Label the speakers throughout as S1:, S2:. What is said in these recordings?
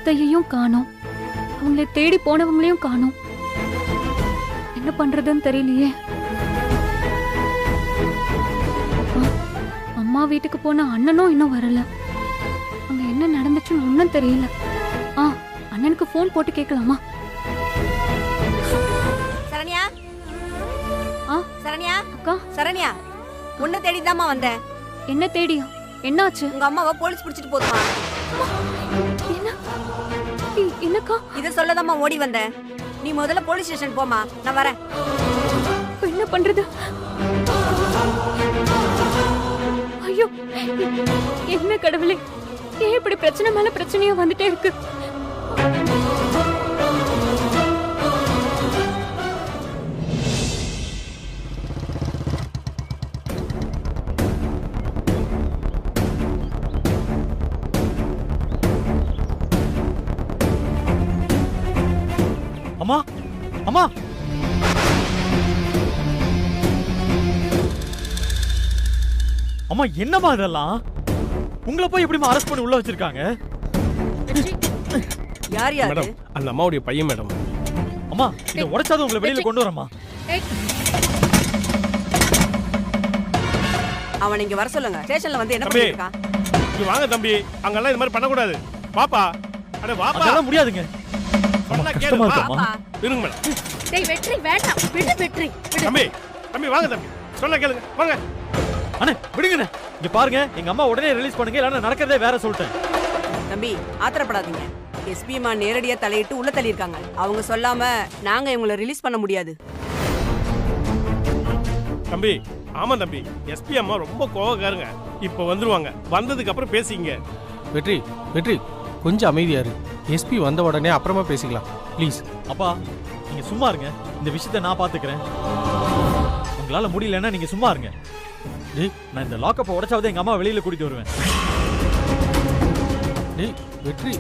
S1: அத்தையையும் காணோம், அவங்களை தேடி போனவங்களையும் காணோம். என்ன பண்றதுன்னு தெரியலையே. அம்மா வீட்டுக்கு போன அண்ணனும் இன்னும் வரல. அங்க என்ன நடந்துச்சுன்னு ஒன்னும் தெரியல. அண்ணனுக்கு போன் போட்டு கேட்கலாமா?
S2: சரண்யா, சரண்யா
S1: அக்கா.
S2: சரண்யா, உன்னை தேடிதாம்மா வந்தேன்.
S1: என்ன தேடியா? என்னாச்சு?
S2: உங்க அம்மாவை போலீஸ் பிடிச்சிட்டு போதுமா?
S1: என்னக்கா?
S2: இத சொல்லதாம்மா ஓடி வந்தேன். நீ முதல்ல போலீஸ் ஸ்டேஷன் போமா, நான் வரேன்.
S1: என்ன பண்றது? ஐயோ, என்ன கடவுளே, ஏன் இப்படி பிரச்சனை மேல பிரச்சனையா வந்துட்டே இருக்கு?
S3: அம்மா, அம்மா, அம்மா, என்னம்மா இதெல்லாம்? உங்களை போய் எப்படிமா அரெஸ்ட் பண்ணி உள்ள வச்சிருக்காங்க?
S2: யார் யாரு?
S4: மேடம், அந்த அம்மாவுடைய பையன் மேடம்.
S3: அம்மா, இத உடைச்சாத உங்களை வெளியில கொண்டு வரமா?
S2: அவன் இங்க வர சொல்லுங்க. ஸ்டேஷன்ல வந்து என்ன பண்ணிருக்கான்?
S4: இங்க வாங்க தம்பி, அங்கெல்லாம் இந்த மாதிரி பண்ண கூடாது. பாப்பா, அட வாப்பா.
S3: அதெல்லாம் முடியாதுங்க. அம்மா, கஷ்டமா இருக்குமா?
S4: இருங்க மேடம்.
S2: டேய் வெற்றி வேண்டாம், விடு வெற்றி.
S4: தம்பி, தம்பி வாங்க தம்பி. சொன்னா கேளுங்க. வாங்க.
S3: அண்ணே, விடுங்கண்ணே. இங்க பாருங்க, எங்க அம்மா உடனே ரிலீஸ் பண்ணுங்க, இல்லன்னா நடக்கிறதே வேற சொல்லிட்டேன்.
S2: தம்பி, ஆத்திரப்படாதீங்க. எஸ்பி அம்மா நேரடியா தலையிட்டு உள்ள தள்ளியிருக்காங்க. அவங்க சொல்லாம நாங்க இவங்களை ரிலீஸ் பண்ண முடியாது.
S4: தம்பி, ஆமா தம்பி, எஸ்பி அம்மா ரொம்ப கோவக்காரங்க. இப்ப வந்துருவாங்க. வந்ததுக்கு அப்புறம் பேசிங்க.
S5: வெற்றி, வெற்றி, கொஞ்சம் அமைதியா இரு. எஸ்பி வந்த உடனே அப்புறமா பேசிக்கலாம் ப்ளீஸ்.
S3: அப்பா, நீங்க சும்மா இருங்க. இந்த விஷயத்தை நான் பாத்துக்கிறேன். உங்களால முடியலன்னா நீங்க சும்மா இருங்க. டேய், நான் இந்த லாக்கப்பை உடைச்சாவது எங்க அம்மா வெளியில கூட்டிட்டு வருவேன்.
S5: டேய் வெற்றி.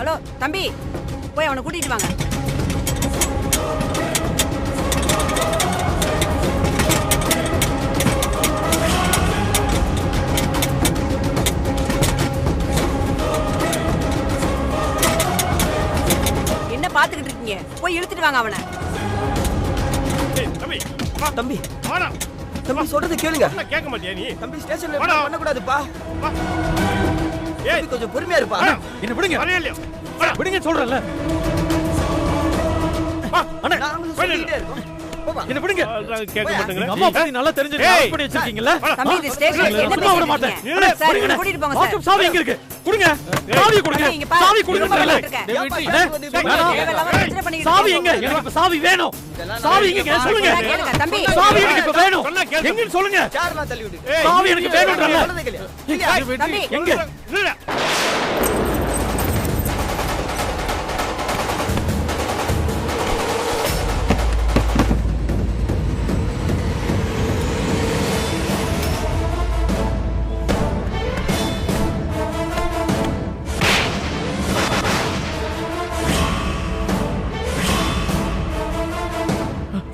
S2: ஹலோ தம்பி, போய் அவனை கூட்டிட்டு வாங்க. என்ன பாத்துக்கிட்டு இருக்கீங்க? போய் இழுத்துட்டு வாங்க அவனை.
S4: தம்பி,
S6: தம்பி,
S4: வாடா.
S6: தம்பி சொல்றது கேளுங்க.
S4: கேட்க மாட்டியா நீ?
S6: தம்பி ஸ்டேஷன்ல பண்ண கூடாதுப்பா. ஏய், கொஞ்சம் பொறுமையா இருப்பா.
S3: என்ன விடுங்க.
S4: வரலையா?
S3: விடுங்க சொல்றேன்ல. அண்ணா,
S6: சொல்லிட்டே இருக்கோம்.
S3: என்ன விடுங்க.
S4: கேட்க மாட்டேங்கற.
S3: அம்மா பத்தி நல்லா தெரிஞ்சு அரெஸ்ட் பண்ணி வச்சிருக்கீங்கல?
S2: தம்பி, இந்த ஸ்டேஷன்ல என்ன
S3: விட மாட்டேன்.
S2: சார், கூட்டிட்டு போங்க சார்.
S3: சாவி எங்க இருக்கு? குடுங்க. சாவி குடுங்க. சாவி குடுங்கன்றல. சாவி எங்க? எனக்கு இப்ப சாவி வேணும். சாவி எங்க? சொல்லுங்க.
S2: தம்பி,
S3: சாவி எனக்கு இப்ப வேணும். எங்க சொல்லுங்க.
S6: சேர்லாம் தள்ளி விடு.
S3: சாவி எனக்கு வேணும்ன்றல.
S2: தம்பி,
S3: எங்க?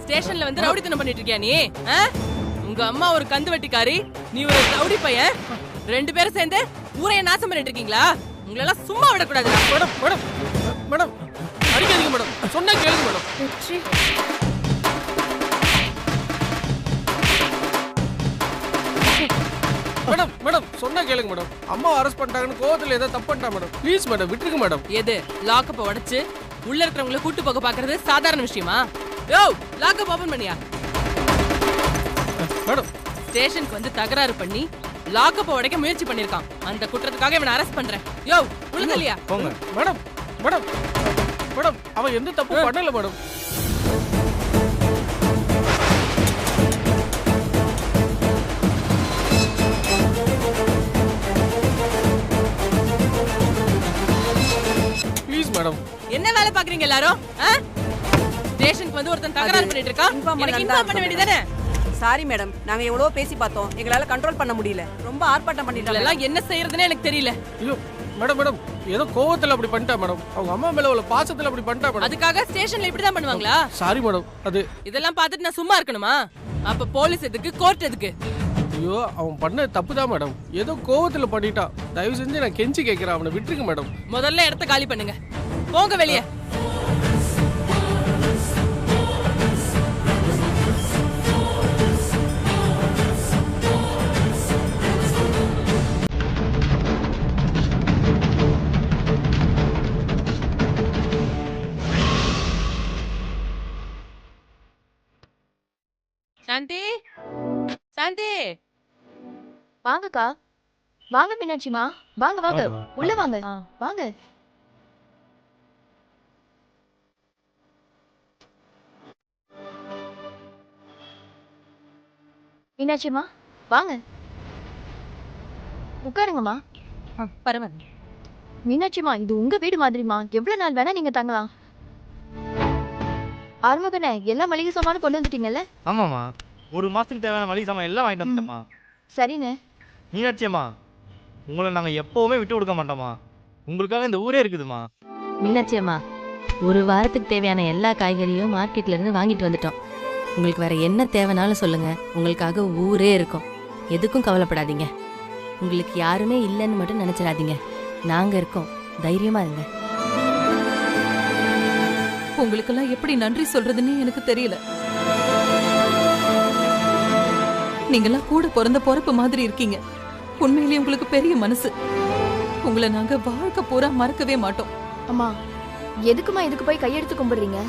S7: ஸ்டேஷன்ல வந்து ரவுடித்தனம் பண்ணிட்டு இருக்கியா நீ? உங்க அம்மா ஒரு கந்து வெட்டிக்காரி, நீ ஒரு ரவுடி பையன். ரெண்டு பேரும் சேர்ந்து ஊரைய நாசம் பண்ணிட்டு இருக்கீங்களா? உங்களெல்லாம் சும்மா விடக்கூடாது.
S5: மேடம், மேடம், மேடம், அடிக்காதீங்க மேடம். சொன்னா கேளுங்க மேடம்.
S1: வெற்றி,
S5: மேடம், மேடம், சொன்னா கேளுங்க மேடம். அம்மா அரெஸ்ட் பண்ணிட்டாங்கன்னு கோவத்துல ஏதோ தப்பு பண்ணிட்டா மேடம். ப்ளீஸ் மேடம், விட்டுருங்க மேடம்.
S7: எது லாக்கப்ப உடைச்சு உள்ள இருக்கிறவங்களை கூட்டு போக பாக்குறது சாதாரண விஷயமா? யோ, லாக்கப் ஓபன் பண்ணியா?
S5: மேடம்,
S7: ஸ்டேஷனுக்கு வந்து தகராறு பண்ணி லாக்கப்ப உடைக்க முயற்சி பண்ணிருக்கான். அந்த குற்றத்துக்காக இவனை அரெஸ்ட் பண்றேன். யோ, உள்ள இல்லையா?
S5: போங்க. மேடம், மேடம், மேடம், அவன் எந்த தப்பு பண்ணல மேடம். Please madam.
S7: என்ன வேலை பாக்குறீங்க எல்லாரும்? ஸ்டேஷனுக்கு வந்து ஒருத்தன் தகராறு பண்ணிட்டு இருக்கான். எனக்கு இன்ஃபார்ம் பண்ண வேண்டியதானே?
S2: சாரி மேடம், நாங்க எவ்வளவு பேசி பார்த்தோம். எங்களால கண்ட்ரோல் பண்ண முடியல. ரொம்ப ஆர்ப்பாட்டம் பண்ணிட்டாங்க.
S7: எல்லாம் என்ன செய்யறதுன்னு எனக்கு தெரியல.
S5: ஐயோ மேடம், மேடம், ஏதோ கோவத்துல அப்படி பண்ணிட்டா மேடம். அவங்க அம்மா மேல உள்ள பாசத்துல அப்படி பண்ணிட்டா மேடம்.
S7: அதுக்காக ஸ்டேஷன்ல இப்படி தான் பண்ணுவாங்களா?
S5: Sorry madam. அது
S7: இதெல்லாம் பார்த்துட்டு நான் சும்மா இருக்கணுமா? அப்ப போலீஸ் எதுக்கு, கோர்ட் எதுக்கு?
S5: ஐயோ அவன் பண்ண தப்பு தான் மேடம். ஏதோ கோவத்துல பண்ணிட்டான். தயவு செஞ்சு நான் கெஞ்சி கேட்கிறேன், அவனை விட்டுருங்க மேடம்.
S7: முதல்ல இடத்த காலி பண்ணுங்க, போங்க வெளியே. சாந்தி, சாந்தி,
S8: வாங்கக்கா. வாங்க மீனாட்சிமா, வாங்க வாங்க, உள்ள வாங்க வாங்க. மீனாட்சிமா வாங்க, உட்காருங்கம்மா.
S7: பரவாயில்ல.
S8: மீனாட்சிமா இது உங்க வீடு மாதிரிமா, எவ்வளவு நாள் வேணா நீங்க தங்கலாம். ஆறுமுகனே, எல்லா மளிகை சாமானும் கொண்டு வந்துட்டீங்கல்ல?
S9: ஆமாம்மா, ஒரு மாதத்துக்கு தேவையான மளிகை சாமான் எல்லாம் வாங்கிட்டு வந்துட்டோம்மா.
S8: சரிண்ணே.
S9: மீனாட்சியம்மா, உங்களை நாங்கள் எப்போவுமே விட்டு கொடுக்க மாட்டோம்மா. உங்களுக்காக இந்த ஊரே இருக்குதுமா.
S10: மீனாட்சி அம்மா, ஒரு வாரத்துக்கு தேவையான எல்லா காய்கறியும் மார்க்கெட்ல இருந்து வாங்கிட்டு வந்துட்டோம். உங்களுக்கு வேற என்ன தேவைனாலும் சொல்லுங்க, உங்களுக்காக ஊரே இருக்கும். எதுக்கும் கவலைப்படாதீங்க. உங்களுக்கு யாருமே இல்லைன்னு மட்டும் நினைச்சிடாதீங்க, நாங்க இருக்கோம், தைரியமா இருங்க.
S7: உங்களுக்கெல்லாம் எப்படி நன்றி சொல்றதுன்னு எனக்கு தெரியல. நீங்கெல்லாம் கூட பிறந்த பொறுப்பு மாதிரி இருக்கீங்க. உண்மையிலேயே உங்களுக்கு பெரிய மனசு. உங்களை நாங்க வாழ்க்கை பூரா மறக்கவே மாட்டோம்.
S8: அம்மா, எதுக்குமா இதுக்கு போய் கையெடுத்து கும்பிடுறீங்க?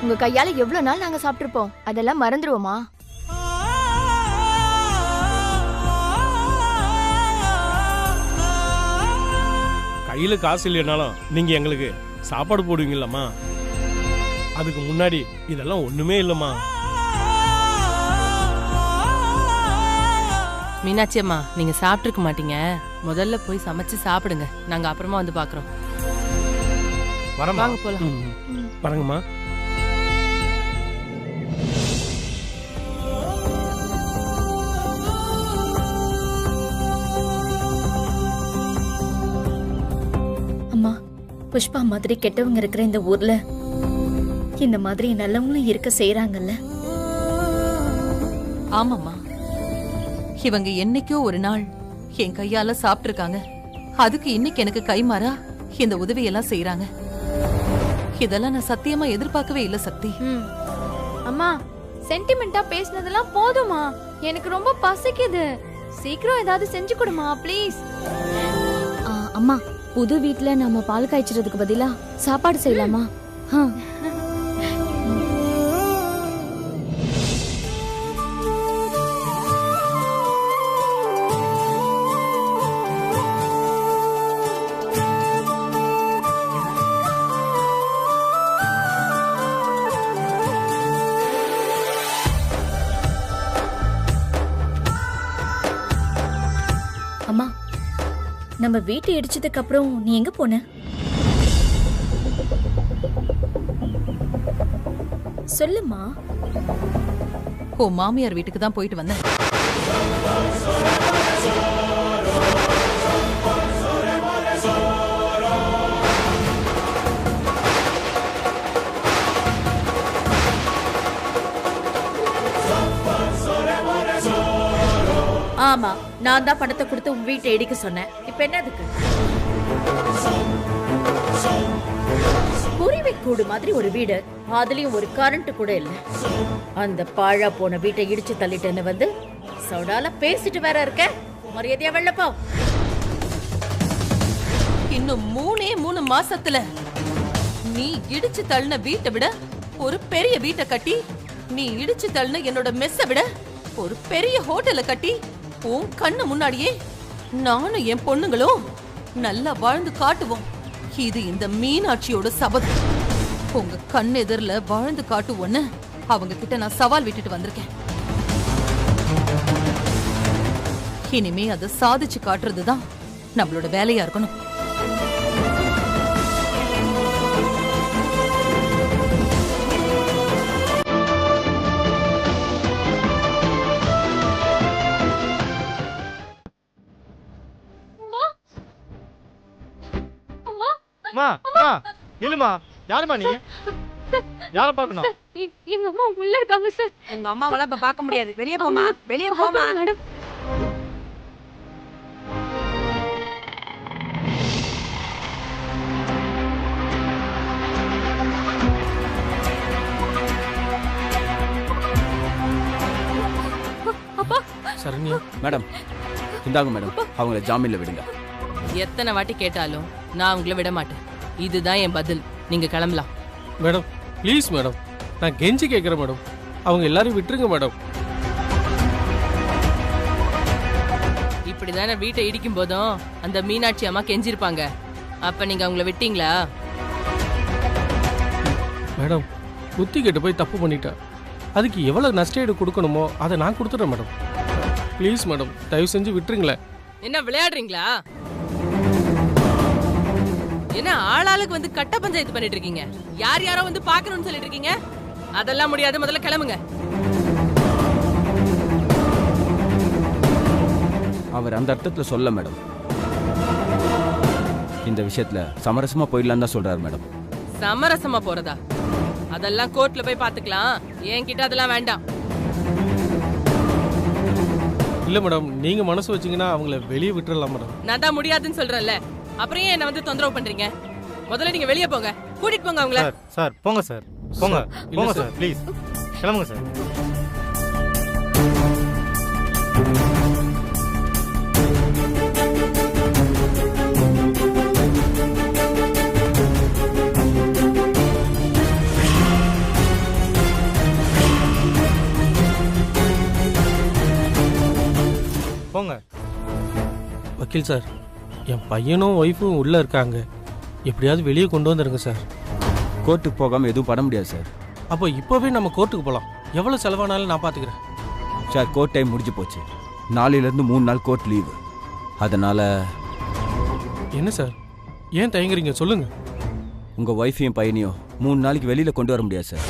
S8: உங்க கையால எவ்வளவு நாள் நாங்க சாப்பிட்டுருப்போம், அதெல்லாம் மறந்துருவோமா?
S4: கையில காசு இல்லைனாலும் நீங்க எங்களுக்கு சாப்பாடு போடுவீங்கல்லம்மா. அதுக்கு முன்னாடி இதெல்லாம் ஒண்ணுமே இல்லம்மா.
S7: மீனாட்சி அம்மா, நீங்க சாப்பிட்டுருக்க மாட்டீங்க. முதல்ல போய் சமைச்சு சாப்பிடுங்க, நாங்க அப்புறமா வந்து பாக்குறோம்.
S9: வரமா,
S7: வாங்க போலாம்.
S4: வரங்கம்மா.
S11: அம்மா, புஷ்பா மாதிரி கெட்டவங்க இருக்கிற இந்த ஊர்ல இந்த மாதிரி நல்லவங்களும் இருக்க செய்யறாங்கல்ல.
S7: ஆமாம்மா, இவங்க என்னைக்கோ ஒரு நாள் என் கையால சாப்பிட்டுருக்காங்க. அதுக்கு இன்னைக்கு எனக்கு கைமாறா இந்த உதவியெல்லாம் செய்யறாங்க. இதெல்லாம் நான் சத்தியமா எதிர்பார்க்கவே இல்ல சக்தி.
S1: அம்மா, சென்டிமெண்டா பேசினதெல்லாம் போதுமா? எனக்கு ரொம்ப பசிக்குது. சீக்கிரம் ஏதாவது செஞ்சு கொடுமா ப்ளீஸ்.
S11: அம்மா, புது வீட்ல நாம பால் காய்ச்சறதுக்கு பதிலா சாப்பாடு செய்யலாமா? அம்மா, நம்ம வீட்டை இடிச்சதுக்கு அப்புறம் நீ எங்க போன? சொல்லுமா.
S7: ஓ மாமியார் வீட்டுக்கு தான் போயிட்டு வந்தேன்.
S11: ஆமா, நான் தான் பணத்தை கொடுத்து உன் வீட்டை இடிக்க சொன்னேன். இப்ப என்னதுக்கு? குருவி கூடு மாதிரி ஒரு வீடு, அதுலயும் ஒரு கரண்ட் கூட இல்ல. அந்த பாழா போன வீட்டை இடிச்சு தள்ளிட்டேன்னு வந்து சவுடால பேசிட்டு வேற இருக்க. மரியாதையா வெள்ள போ.
S7: இன்னும் 3 மாசத்துல நீ இடிச்சு தள்ளின வீட்டை விட ஒரு பெரிய வீட்டை கட்டி, நீ இடிச்சு தள்ளின என்னோட மெஸ்ஸை விட ஒரு பெரிய ஹோட்டலை கட்டி, உன் கண்ணு முன்னாடியே நானும் என் பொண்ணுங்களும் நல்லா வாழ்ந்து காட்டுவோம். இது இந்த மீனாட்சியோட சபதம். உங்க கண் எதிரில வாழ்ந்து காட்டுவோன்னு அவங்க கிட்ட நான் சவால் விட்டுட்டு வந்திருக்கேன். இனிமே அதை சாதிச்சு காட்டுறதுதான் நம்மளோட வேலையா இருக்கணும்.
S9: இல்லம்மா, யாருமா நீ? யாரை பார்க்கணும்?
S1: எங்க அம்மா உள்ள இருக்காங்க சார்.
S2: உங்க அம்மாவெல்லாம் இப்ப பார்க்க முடியாது. வெளியே போமா, வெளியே போமா.
S1: மேடம்
S5: சரண்யா
S6: மேடம் இந்தாங்க மேடம், அவங்கள ஜாமீன்ல விடுங்க.
S7: எத்தனை வாட்டி கேட்டாலும் நான் உங்களை விட மாட்டேன். இதுதான் என் பதில். நீங்க கிளம்பலாம்.
S5: மேடம் ப்ளீஸ் மேடம், நான் கெஞ்சி கேட்குறேன் மேடம், அவங்க எல்லாரையும் விட்டுருங்க மேடம்.
S7: இப்படிதானே வீட்டை இடிக்கும் போதும் அந்த மீனாட்சி அம்மா கெஞ்சிருப்பாங்க. அப்ப நீங்க அவங்கள விட்டீங்களா?
S5: மேடம் புத்தி கெட்டு போய் தப்பு பண்ணிட்டேன். அதுக்கு எவ்வளவு நஷ்டஈடு கொடுக்கணுமோ அதை நான் கொடுத்துட்றேன் மேடம். ப்ளீஸ் மேடம், தயவு செஞ்சு விட்டுருங்களேன்.
S7: என்ன விளையாடுறீங்களா? என்ன ஆளாளுக்கு வந்து கட்ட பஞ்சாயத்து பண்ணிட்டு இருக்கீங்க? யார் யாரோ வந்து பாக்கணும்னு சொல்லிட்டு இருக்கீங்க? அதெல்லாம் முடியாது. முதல்ல கிளம்புங்க.
S6: அவர் அந்த அர்த்தத்துல சொல்ல மேடம். இந்த விஷயத்துல சமரசமா போயிடலாம் தான் சொல்றாரு மேடம்.
S7: சமரசமா போறதா? அதெல்லாம் கோர்ட்ல போய் பாத்துக்கலாம். என்கிட்ட அதெல்லாம் வேண்டாம்.
S5: இல்ல மேடம், நீங்க மனசு வச்சீங்கன்னா அவங்கள வெளியே விட்டுறலாம் மேடம்.
S7: நான் தான் முடியாதுன்னு சொல்றேன்ல, அப்புறம் ஏன் என்ன வந்து தொந்தரவு பண்றீங்க? முதல்ல நீங்க வெளியே போங்க. கூட்டிட்டு போங்க அவங்கள.
S9: சார் போங்க சார், போங்க போங்க சார், ப்ளீஸ் கிளம்புங்க சார். போங்க.
S5: வக்கீல் சார், என் பையனும் ஒய்ஃபும் உள்ள இருக்காங்க. எப்படியாவது வெளியே கொண்டு வந்துருங்க சார்.
S6: கோர்ட்டுக்கு போகாம எதுவும் பண்ண முடியாது சார்.
S5: அப்போ இப்போவே நம்ம கோர்ட்டுக்கு போகலாம். எவ்வளவு செலவானாலும் நான் பார்த்துக்கிறேன்
S6: சார். கோர்ட் டைம் முடிஞ்சு போச்சு. நாளையிலேருந்து 3 நாள் கோர்ட் லீவு. அதனால
S5: என்ன சார், ஏன் தயங்குறீங்க சொல்லுங்க.
S6: உங்க ஒய்ஃபையும் பையனையும் 3 நாளைக்கு வெளியில கொண்டு வர முடியாது சார்.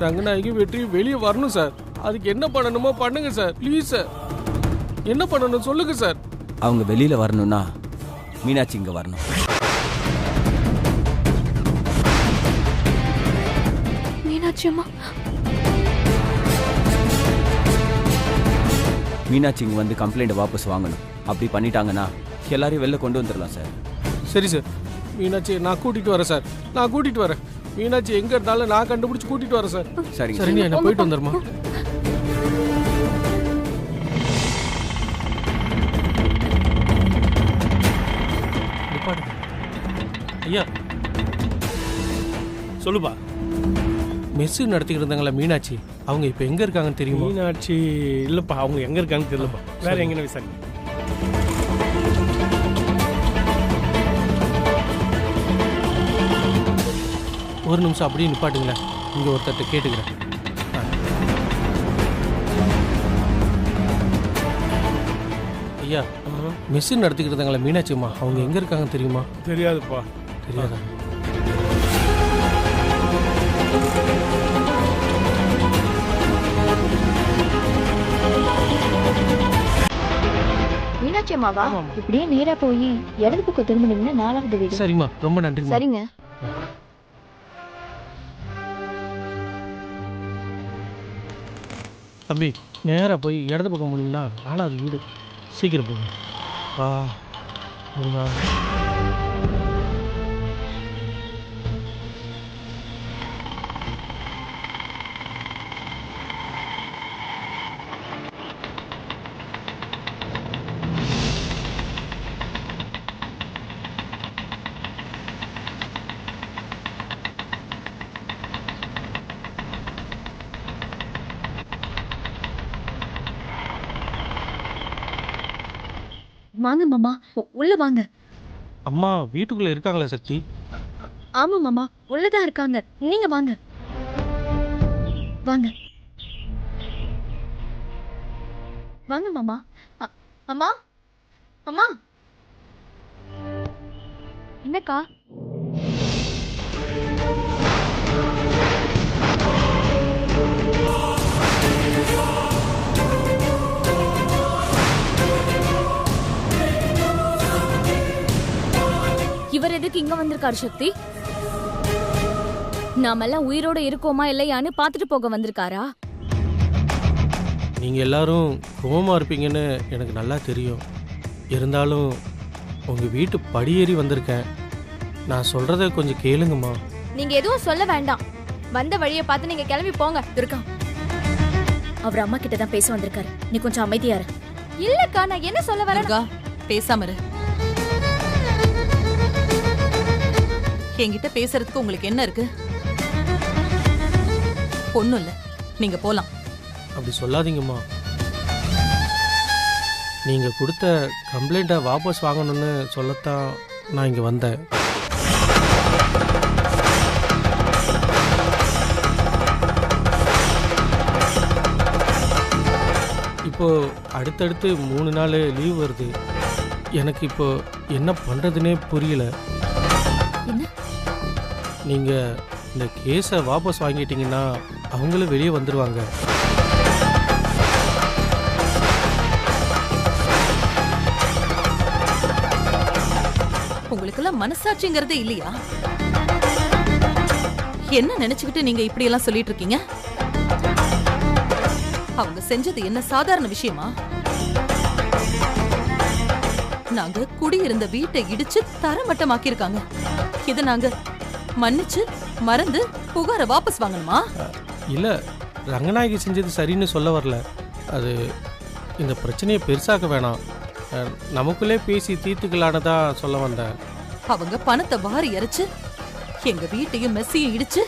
S5: ரங்கநாயகி வெற்றி வெளியே வரணும் சார். அதுக்கு என்ன பண்ணணுமோ பண்ணுங்க சார், ப்ளீஸ் சார். என்ன பண்ணணும் சொல்லுங்க சார்.
S6: அவங்க வெளியில வரணும்னா மீனாட்சி இங்க வரணும்.
S1: மீனாட்சி அம்மா
S6: மீனாட்சி இங்க வந்து கம்ப்ளைண்ட் வாபஸ் வாங்கணும். அப்படி பண்ணிட்டாங்கன்னா எல்லாரையும் வெளில கொண்டு வந்துடலாம் சார்.
S5: சரி சார், மீனாட்சி நான் கூட்டிட்டு வரேன் சார். நான் கூட்டிட்டு வரேன். மீனாட்சி எங்க இருந்தாலும் நான் கண்டுபிடிச்சு கூட்டிட்டு வரேன் சார்.
S6: சரிங்க.
S5: சரிங்க, என்ன போயிட்டு வந்துருமா. ஐயா
S4: சொல்லுப்பா.
S5: மெஸ் நடத்திக்கிட்டு இருந்தாங்களா மீனாட்சி, அவங்க இப்ப எங்க இருக்காங்கன்னு தெரியுமா?
S4: மீனாட்சி இல்லப்பா, அவங்க எங்க இருக்காங்கன்னு தெரியலப்பா. வேற எங்கன்னு விசாரிங்க.
S5: ஒரு நிமிஷம் அப்படியே நிப்பாட்டுங்களேன். இங்க ஒருத்தட்ட கேட்டுக்கிறேன். ஐயா, மெஸ் நடத்திக்கிட்டு இருந்தாங்களா மீனாட்சி அம்மா, அவங்க எங்க இருக்காங்கன்னு தெரியுமா?
S4: தெரியாதுப்பா.
S5: தெரியாதா?
S8: மீனாட்சி அம்மாவா? இப்படியே நேரா போய் இடது பக்கம் திரும்பினீங்கன்னா 4வது வீடு.
S5: சரிம்மா, ரொம்ப நன்றி.
S8: சரிங்க.
S5: தம்பி, நேராக போய் இடது பக்கம் முடியுங்களா? 4வது வீடு. சீக்கிரம் போங்க. வா முருகா.
S8: வாங்க மாமா, உள்ள வாங்க.
S5: அம்மா வீட்டுக்குள்ள இருக்காங்களா சக்தி?
S8: ஆமா மாமா, உள்ளதான் இருக்காங்க. நீங்க வாங்க வாங்க வாங்க மாமா. அம்மா அம்மா. என்னக்கா?
S12: வந்திருக்காரு சக்தி? நாமெல்லாம் உயிரோட இருக்கோமா இல்லையான்னு பார்த்துட்டு போக வந்திருக்காரா?
S5: நீங்கள் எல்லாரும் கோவமா இருப்பீங்கன்னு எனக்கு நல்லா தெரியும். இருந்தாலும் உங்கள் வீட்டு படியேறி வந்திருக்கேன். நான் சொல்கிறத கொஞ்சம் கேளுங்கம்மா.
S12: நீங்க எதுவும் சொல்ல வேண்டாம். வந்த வழியை பார்த்து நீங்க கிளம்பி போங்க.
S13: துர்கா, அவர் அம்மா கிட்ட தான் பேச வந்திருக்காரு. நீ கொஞ்சம் அமைதியா இரு.
S12: இல்லக்கா, நான் என்ன சொல்ல வரேன்?
S7: துர்கா, பேசாம இரு. என்கிட்ட பேசுறதுக்கு உங்களுக்கு என்ன இருக்கு? ஒண்ணும் இல்ல, நீங்க போலாம்.
S5: அப்படி சொல்லாதீங்கம்மா. நீங்கள் கொடுத்த கம்ப்ளைண்ட்டை வாபஸ் வாங்கணும்னு சொல்லத்தான் நான் இங்கே வந்தேன். இப்போது அடுத்தடுத்து 3 நாள் லீவ் வருது. எனக்கு இப்போ என்ன பண்ணுறதுனே புரியல. நீங்கள் இந்த கேஸை வாபஸ் வாங்கிட்டீங்கன்னா அவங்களும் வெளியே வந்துடுவாங்க.
S7: உங்களுக்கெல்லாம் மனசாட்சிங்கிறதே இல்லையா? என்ன நினைச்சுக்கிட்டு நீங்க இப்படி எல்லாம் சொல்லிட்டு இருக்கீங்க? அவங்க செஞ்சது என்ன சாதாரண விஷயமா? நாங்க குடியிருந்த வீட்டை இடிச்சு தரமட்டமாக்கி இருக்காங்க. இத நாங்க மன்னிச்சு மறந்து புகார வாபஸ் வாங்கணுமா?
S5: இல்லை, ரங்கநாயகி செஞ்சது சரின்னு சொல்ல வரல. அது இந்த பிரச்சனையை பெருசாக்க வேணாம், நமக்குள்ளே பேசி தீர்த்துக்கலானதா சொல்ல வந்தேன்.
S7: அவங்க பணத்தை வாரி இறைச்சு எங்க வீட்டையும் மெஸ்ஸையும் இடிச்சு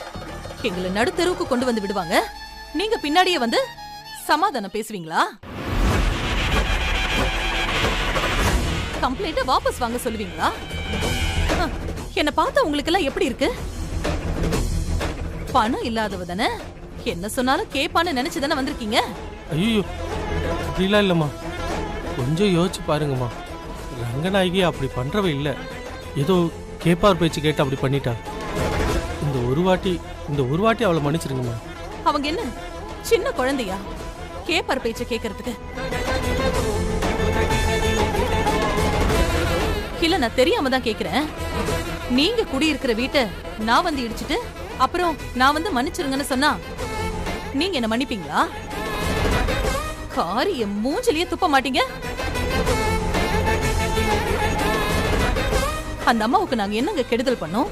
S7: எங்களை நடுத்தெருவுக்கு கொண்டு வந்து விடுவாங்க. நீங்க பின்னாடியே வந்து சமாதானம் பேசுவீங்களா? கம்ப்ளைண்ட வாபஸ் வாங்க சொல்லுவீங்களா? என்ன பார்த்தா உங்களுக்கு எல்லாம் எப்படி இருக்கு? பணம் இல்லாதவ தானே, என்ன சொன்னாலும் கேப்பான்னு நினைச்சு தானே வந்திருக்கீங்க.
S5: ஐயோ, அப்படிலாம் இல்லைம்மா. கொஞ்சம் யோசிச்சு பாருங்கம்மா. ரங்கநாயகி அப்படி பண்றவ இல்லை. ஏதோ கேப்பார் பேச்சு கேட்டு அப்படி பண்ணிட்டா. இந்த ஒரு வாட்டி அவளை மன்னிச்சிருங்கம்மா.
S7: அவங்க என்ன சின்ன குழந்தையா கேப்பார் பேச்ச கேட்கறதுக்கு? இல்ல, நான் தெரியாம தான் கேக்குறேன். நீங்க குடியிருக்கிற வீட்டை நான் வந்து இடிச்சிட்டு அப்புறம் நான் வந்து மன்னிச்சிருங்கன்னு சொன்னா நீங்க என்ன மன்னிப்பீங்களா? காரிய மூஞ்சிலேயே துப்ப மாட்டீங்க. அந்த அம்மாவுக்கு நாங்க என்னங்க கெடுதல் பண்ணோம்?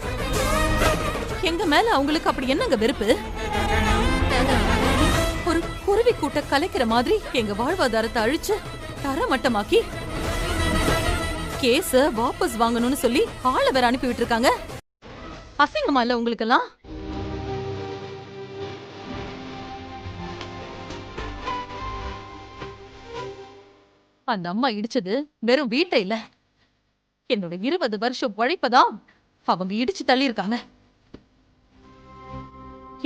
S7: எங்க மேல அவங்களுக்கு அப்படி என்னங்க வெறுப்பு? ஒரு குருவி கூட்ட கலைக்கிற மாதிரி எங்க வாழ்வாதாரத்தை அழிச்சு தரமட்டமாக்கி கேஸ வாபஸ் வாங்கணும்னு சொல்லி ஆளை வேற அனுப்பி விட்டுருக்காங்க. அசிங்கமா இல்ல உங்களுக்கெல்லாம்? அந்த அம்மா இடிச்சது வெறும் வீட்டை இல்ல, என்னோட 20 வருஷம் உழைப்பதான் அவங்க இடிச்சு தள்ளி இருக்காங்க.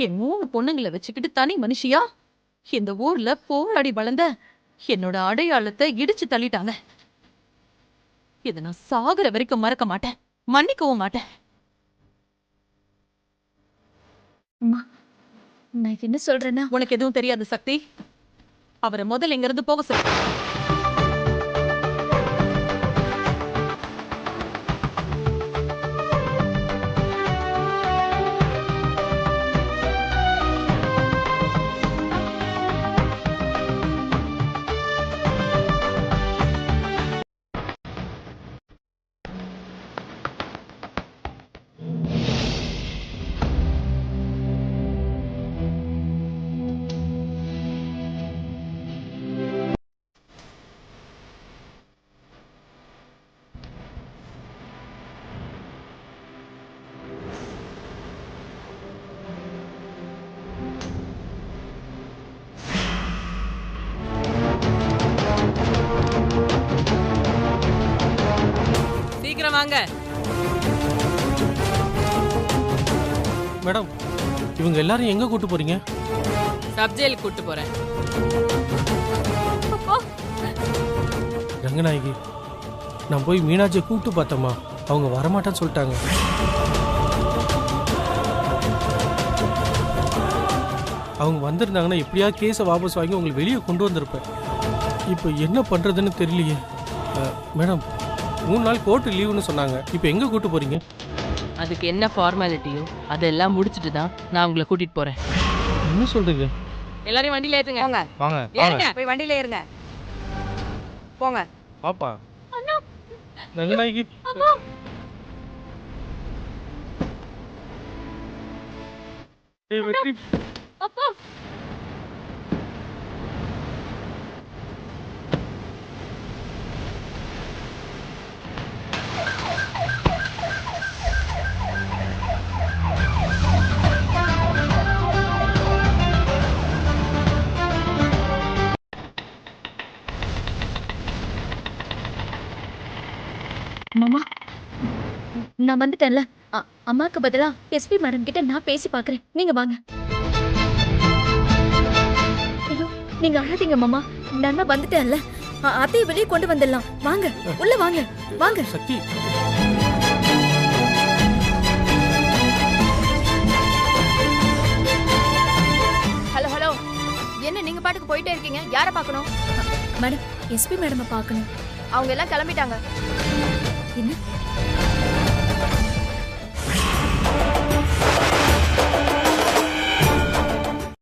S7: என் 3 பொண்ணுங்களை வச்சுக்கிட்டு தனி மனுஷியா இந்த ஊர்ல போராடி வளர்ந்த என்னோட அடையாளத்தை இடிச்சு தள்ளிட்டாங்க. இதை நான் சாகுற வரைக்கும் மறக்க மாட்டேன், மன்னிக்கவும் மாட்டேன்.
S12: நான் என்ன சொல்றேன்னா,
S7: உனக்கு எதுவும் தெரியாது சக்தி. அவரை முதல்ல இங்க இருந்து போக சொல்லு.
S2: வாங்க
S5: மேடம். இவங்க எல்லாரும் எங்க கூட்டு போறீங்க?
S2: சப்ஜெக்ட் கூட்டு போறேன்.
S5: ரங்கநாயகி, நான் போய் மீனாட்சியை கூப்பிட்டு பார்த்தம்மா. அவங்க வரமாட்டேன்னு சொல்லிட்டாங்க. அவங்க வந்திருந்தாங்கன்னா எப்படியாவது கேஸை வாபஸ் வாங்கி உங்களுக்கு வெளியே கொண்டு வந்திருப்பேன். இப்போ என்ன பண்ணுறதுன்னு தெரியலையே. மேடம், 3 நாள் கோர்ட்டு லீவுன்னு சொன்னாங்க. இப்போ எங்கே கூட்டு போகிறீங்க?
S10: அதுக்கு என்ன ஃபார்மாலிட்டியோ அதெல்லாம் முடிச்சிட்டு தான் நான் உங்களை கூட்டிட்டு போறேன்.
S5: என்ன சொல்றீங்க?
S10: எல்லாரையும் வண்டியில ஏத்துங்க.
S2: போங்க
S9: வாங்க
S2: ஏறுங்க, போய் வண்டியில ஏறுங்க. போங்க.
S5: பாப்பா ரங்கநாயகி ஏய் வெற்றி
S1: அப்பா
S13: மாமா நான் வந்துட்டேன்ல. அம்மாக்கு பதிலா எஸ்பி மேடம் கிட்ட நான் பேசி பாக்குறேன். நீங்க வாங்க. ஐயோ நீங்க அழாதீங்க மாமா. நான் வந்துட்டேன்ல. அத்தையை வெளியே கொண்டு வந்துடலாம். வாங்க உள்ள வாங்க வாங்க.
S5: சக்தி
S12: ஹலோ ஹலோ, என்ன நீங்க பாட்டுக்கு போயிட்டே இருக்கீங்க? யாரை பார்க்கணும்?
S13: மேடம் எஸ்பி மேடம் பார்க்கணும்.
S12: அவங்க எல்லாம் கிளம்பிட்டாங்க.
S13: என்ன